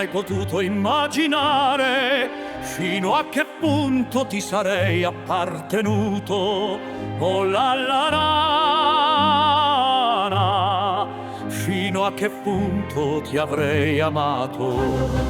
mai potuto immaginare fino a che punto ti sarei appartenuto. Oh la la la, fino a che punto ti avrei amato.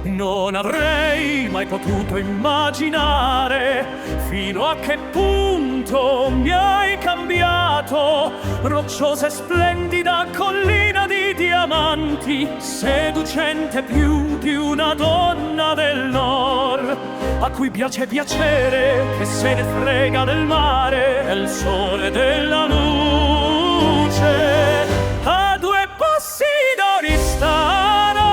Non avrei mai potuto immaginare fino a che punto mi hai cambiato. Rocciosa e splendida collina di diamanti, seducente più di una donna del nord, a cui piace piacere, che se ne frega del mare, del sole e della luce. A due passi d'Oristano,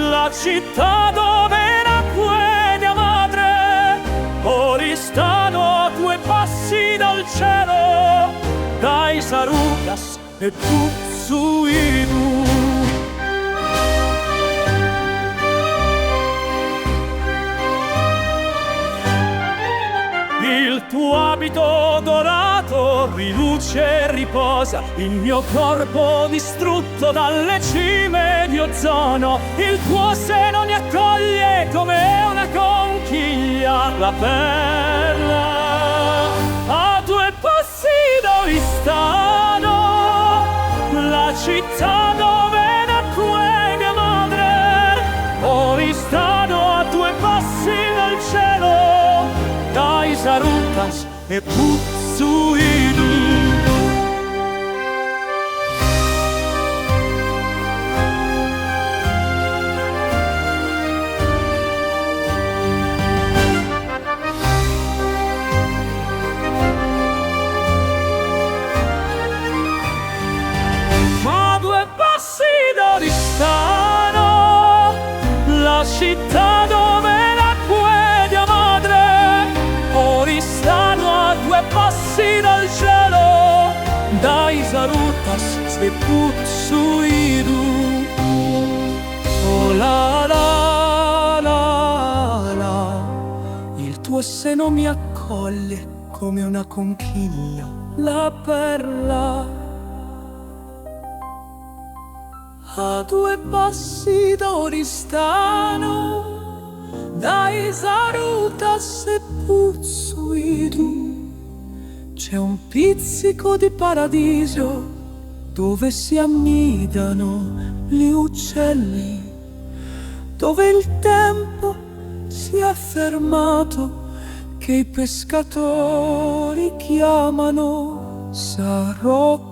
la città dove nacque mia madre. Oristano, a due passi dal cielo, dai Sarucas e Puzzuidu. Il tuo abito dorato riluce e riposa il mio corpo distrutto dalle cime di ozono. Il tuo seno mi accoglie come una conchiglia la perla. A due passi d'Oristano, la città dove nacque mia madre. Oristano, a due passi dal cielo, dai Sarucas e Puzzuidu. A due passi d'Oristano, la città dove nacque mia madre. Oristano, a due passi dal cielo, dai Sarucas e Puzzuidu. Oh la la la la, il tuo seno mi accoglie come una conchiglia la perla. A due passi d'Oristano, dai Sarucas e Puzzuidu, c'è un pizzico di paradiso dove si annidano gli uccelli, dove il tempo si è fermato, che i pescatori chiamano Sarò.